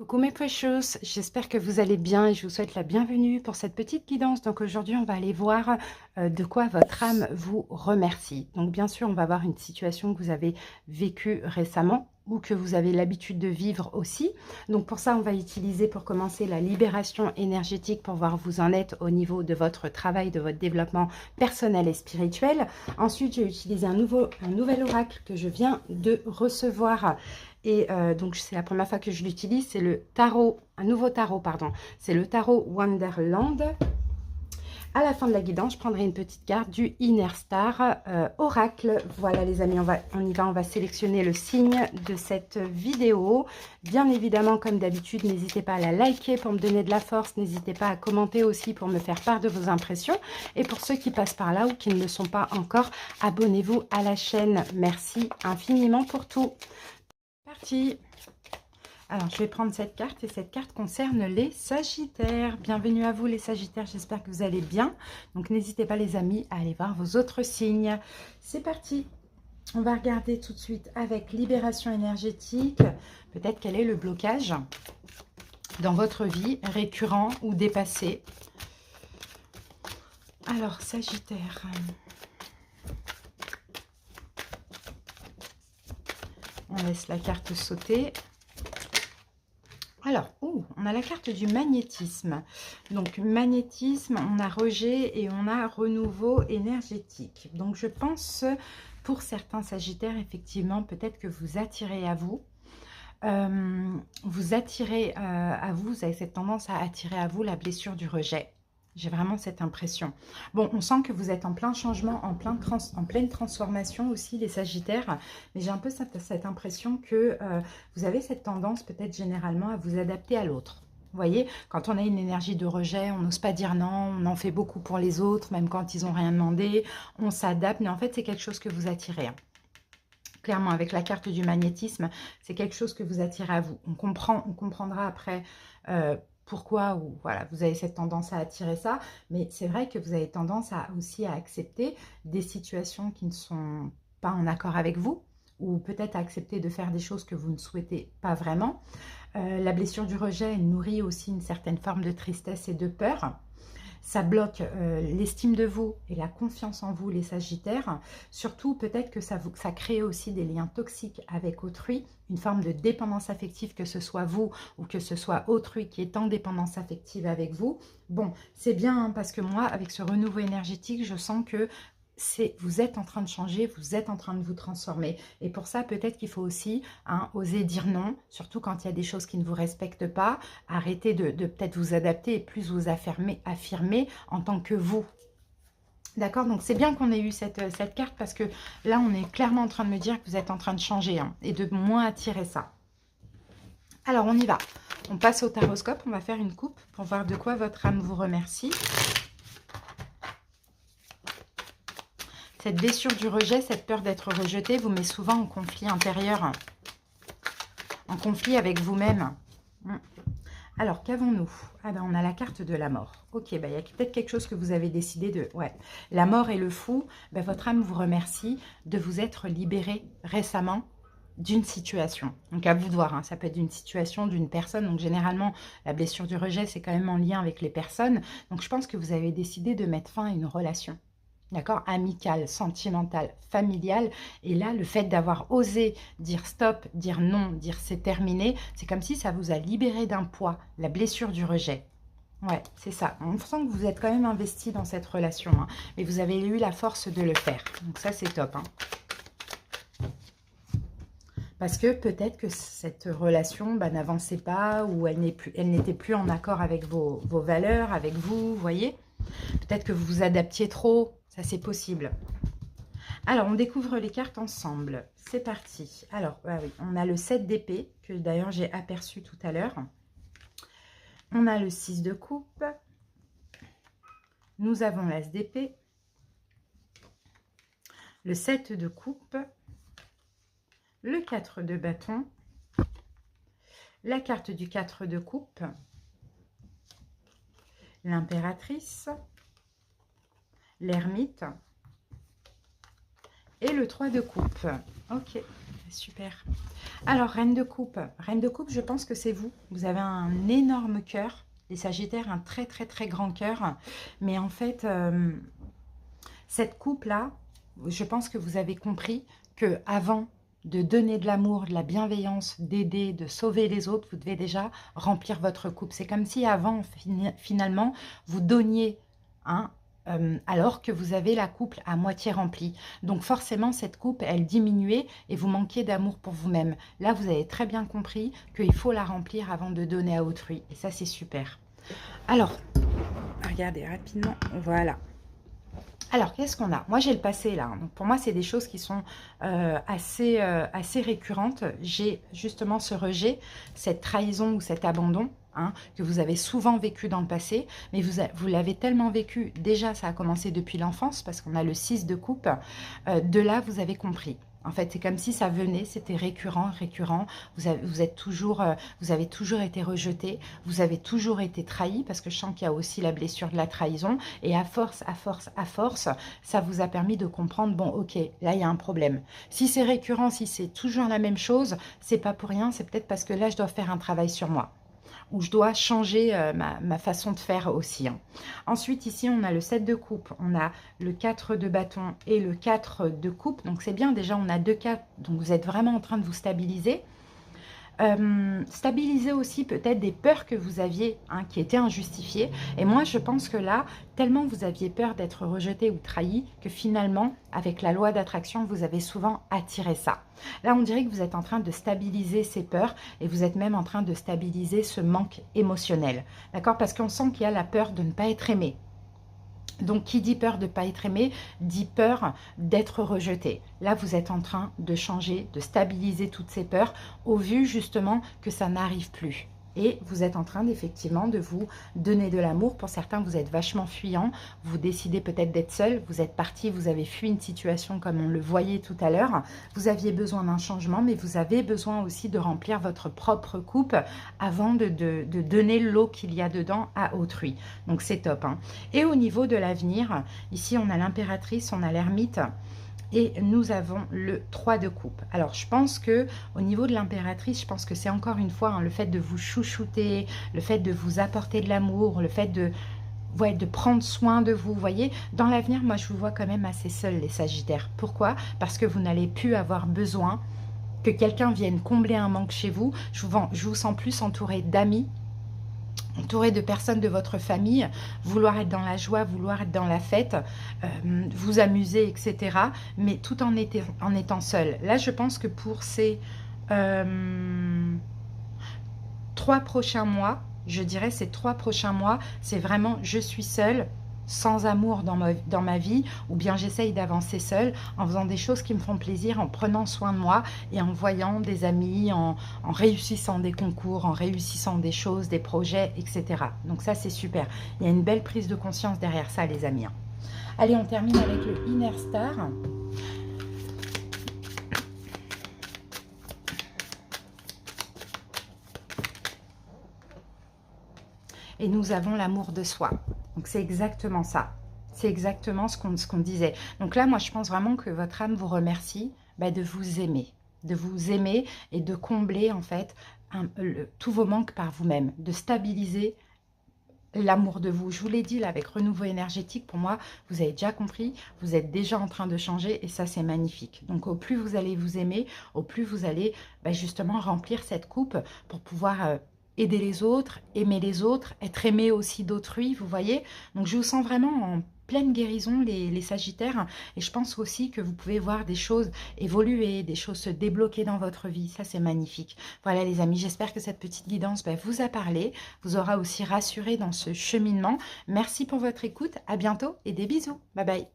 Coucou mes precious, j'espère que vous allez bien et je vous souhaite la bienvenue pour cette petite guidance. Donc aujourd'hui, on va aller voir de quoi votre âme vous remercie. Donc bien sûr, on va voir une situation que vous avez vécue récemment ou que vous avez l'habitude de vivre aussi. Donc pour ça, on va utiliser pour commencer la libération énergétique pour voir où vous en êtes au niveau de votre travail, de votre développement personnel et spirituel. Ensuite, j'ai utilisé un nouvel oracle que je viens de recevoir. Et donc, c'est la première fois que je l'utilise. C'est le tarot, un nouveau tarot, pardon. C'est le tarot Wonderland. À la fin de la guidance, je prendrai une petite carte du Inner Star Oracle. Voilà les amis, on y va, on va sélectionner le signe de cette vidéo. Bien évidemment, comme d'habitude, n'hésitez pas à la liker pour me donner de la force. N'hésitez pas à commenter aussi pour me faire part de vos impressions. Et pour ceux qui passent par là ou qui ne le sont pas encore, abonnez-vous à la chaîne. Merci infiniment pour tout. Parti. Alors, je vais prendre cette carte et cette carte concerne les Sagittaires. Bienvenue à vous les Sagittaires, j'espère que vous allez bien. Donc, n'hésitez pas les amis à aller voir vos autres signes. C'est parti. On va regarder tout de suite avec libération énergétique. Peut-être quel est le blocage dans votre vie, récurrent ou dépassé. Alors, Sagittaire. On laisse la carte sauter. Alors, on a la carte du magnétisme. Donc, magnétisme, on a rejet et on a renouveau énergétique. Donc, je pense, pour certains Sagittaires, effectivement, peut-être que vous attirez à vous. Vous attirez à vous, vous avez cette tendance à attirer à vous la blessure du rejet. J'ai vraiment cette impression. Bon, on sent que vous êtes en plein changement, en pleine transformation aussi, les Sagittaires. Mais j'ai un peu cette impression que vous avez cette tendance, peut-être généralement, à vous adapter à l'autre. Vous voyez, quand on a une énergie de rejet, on n'ose pas dire non, on en fait beaucoup pour les autres, même quand ils n'ont rien demandé. On s'adapte, mais en fait, c'est quelque chose que vous attirez. Clairement, avec la carte du magnétisme, c'est quelque chose que vous attirez à vous. On comprendra après pourquoi ou voilà, vous avez cette tendance à attirer ça, mais c'est vrai que vous avez tendance aussi à accepter des situations qui ne sont pas en accord avec vous, ou peut-être à accepter de faire des choses que vous ne souhaitez pas vraiment. La blessure du rejet, elle nourrit aussi une certaine forme de tristesse et de peur. Ça bloque l'estime de vous et la confiance en vous, les Sagittaires. Surtout, peut-être que ça crée aussi des liens toxiques avec autrui, une forme de dépendance affective, que ce soit vous ou que ce soit autrui qui est en dépendance affective avec vous. Bon, c'est bien hein, parce que moi, avec ce renouveau énergétique, je sens que vous êtes en train de changer, vous êtes en train de vous transformer. Et pour ça, peut-être qu'il faut aussi oser dire non, surtout quand il y a des choses qui ne vous respectent pas. Arrêtez de peut-être vous adapter et plus vous affirmer en tant que vous. D'accord, donc c'est bien qu'on ait eu cette carte parce que là, on est clairement en train de me dire que vous êtes en train de changer et de moins attirer ça. Alors, on y va. On passe au taroscope, on va faire une coupe pour voir de quoi votre âme vous remercie. Cette blessure du rejet, cette peur d'être rejeté, vous met souvent en conflit intérieur, en conflit avec vous-même. Alors, qu'avons-nous? Ah ben, on a la carte de la mort. Ok, ben, il y a peut-être quelque chose que vous avez décidé de... Ouais, la mort et le fou, ben, votre âme vous remercie de vous être libéré récemment d'une situation. Donc, à vous de voir, hein, ça peut être d'une situation, d'une personne. Donc, généralement, la blessure du rejet, c'est quand même en lien avec les personnes. Donc, je pense que vous avez décidé de mettre fin à une relation. D'accord, amicale, sentimentale, familiale. Et là, le fait d'avoir osé dire stop, dire non, dire c'est terminé, c'est comme si ça vous a libéré d'un poids, la blessure du rejet. Ouais, c'est ça. On sent que vous êtes quand même investi dans cette relation, hein, mais vous avez eu la force de le faire. Donc ça, c'est top. Hein. Parce que peut-être que cette relation n'avançait pas ou elle n'était plus en accord avec vos valeurs, avec vous, vous voyez. Peut-être que vous vous adaptiez trop. Ça, c'est possible. Alors, on découvre les cartes ensemble. C'est parti. Alors, ah oui, on a le 7 d'épée, que d'ailleurs j'ai aperçu tout à l'heure. On a le 6 de coupe. Nous avons l'as d'épée. Le 7 de coupe. Le 4 de bâton. La carte du 4 de coupe. L'impératrice. L'ermite. Et le 3 de coupe. Ok. Super. Alors, Reine de coupe. Reine de coupe, je pense que c'est vous. Vous avez un énorme cœur. Les Sagittaires, un très très très grand cœur. Mais en fait, cette coupe-là, je pense que vous avez compris que avant de donner de l'amour, de la bienveillance, d'aider, de sauver les autres, vous devez déjà remplir votre coupe. C'est comme si avant, finalement, vous donniez, hein, alors que vous avez la coupe à moitié remplie. Donc forcément, cette coupe, elle diminuait et vous manquiez d'amour pour vous-même. Là, vous avez très bien compris qu'il faut la remplir avant de donner à autrui. Et ça, c'est super. Alors, regardez rapidement, voilà. Alors, qu'est-ce qu'on a? Moi, j'ai le passé là. Donc, pour moi, c'est des choses qui sont assez récurrentes. J'ai justement ce rejet, cette trahison ou cet abandon, hein, que vous avez souvent vécu dans le passé. Mais vous l'avez tellement vécu. Déjà, ça a commencé depuis l'enfance parce qu'on a le 6 de coupe. De là, vous avez compris. En fait, c'est comme si ça venait, c'était récurrent, récurrent. Vous avez toujours été rejeté, vous avez toujours été trahi, parce que je sens qu'il y a aussi la blessure de la trahison. Et à force, ça vous a permis de comprendre, bon, ok, là, il y a un problème. Si c'est récurrent, si c'est toujours la même chose, c'est pas pour rien, c'est peut-être parce que là, je dois faire un travail sur moi. Où je dois changer ma façon de faire aussi. Hein. Ensuite, ici, on a le 7 de coupe, on a le 4 de bâton et le 4 de coupe. Donc, c'est bien, déjà, on a 2 4, donc vous êtes vraiment en train de vous stabiliser. Stabiliser aussi peut-être des peurs que vous aviez, hein, qui étaient injustifiées. Et moi, je pense que là, tellement vous aviez peur d'être rejeté ou trahi, que finalement, avec la loi d'attraction, vous avez souvent attiré ça. Là, on dirait que vous êtes en train de stabiliser ces peurs et vous êtes même en train de stabiliser ce manque émotionnel. D'accord? Parce qu'on sent qu'il y a la peur de ne pas être aimé. Donc, qui dit peur de ne pas être aimé, dit peur d'être rejeté. Là, vous êtes en train de changer, de stabiliser toutes ces peurs, au vu justement que ça n'arrive plus. Et vous êtes en train effectivement de vous donner de l'amour. Pour certains, vous êtes vachement fuyant. Vous décidez peut-être d'être seul. Vous êtes parti, vous avez fui une situation comme on le voyait tout à l'heure. Vous aviez besoin d'un changement, mais vous avez besoin aussi de remplir votre propre coupe avant de donner l'eau qu'il y a dedans à autrui. Donc, c'est top. Hein. Et au niveau de l'avenir, ici, on a l'impératrice, on a l'ermite. Et nous avons le 3 de coupe. Alors, je pense que au niveau de l'impératrice, je pense que c'est encore une fois, hein, le fait de vous chouchouter, le fait de vous apporter de l'amour, le fait de prendre soin de vous. Vous voyez, dans l'avenir, moi, je vous vois quand même assez seul, les Sagittaires. Pourquoi? Parce que vous n'allez plus avoir besoin que quelqu'un vienne combler un manque chez vous. Je vous sens plus entouré d'amis, entouré de personnes de votre famille, vouloir être dans la joie, vouloir être dans la fête, vous amuser, etc. Mais tout en étant seul. Là, je pense que pour ces 3 prochains mois, je dirais ces 3 prochains mois, c'est vraiment je suis seule, sans amour dans ma vie, ou bien j'essaye d'avancer seule en faisant des choses qui me font plaisir, en prenant soin de moi et en voyant des amis, en réussissant des concours, en réussissant des choses, des projets, etc. Donc ça, c'est super. Il y a une belle prise de conscience derrière ça, les amis. Allez, on termine avec le Inner Star. Et nous avons l'amour de soi. Donc, c'est exactement ça. C'est exactement ce qu'on disait. Donc là, moi, je pense vraiment que votre âme vous remercie de vous aimer. De vous aimer et de combler, en fait, tous vos manques par vous-même. De stabiliser l'amour de vous. Je vous l'ai dit, là, avec renouveau énergétique, pour moi, vous avez déjà compris, vous êtes déjà en train de changer et ça, c'est magnifique. Donc, au plus vous allez vous aimer, au plus vous allez justement remplir cette coupe pour pouvoir aider les autres, aimer les autres, être aimé aussi d'autrui, vous voyez. Donc, je vous sens vraiment en pleine guérison, les Sagittaires. Et je pense aussi que vous pouvez voir des choses évoluer, des choses se débloquer dans votre vie. Ça, c'est magnifique. Voilà, les amis, j'espère que cette petite guidance vous a parlé, vous aura aussi rassuré dans ce cheminement. Merci pour votre écoute. À bientôt et des bisous. Bye bye.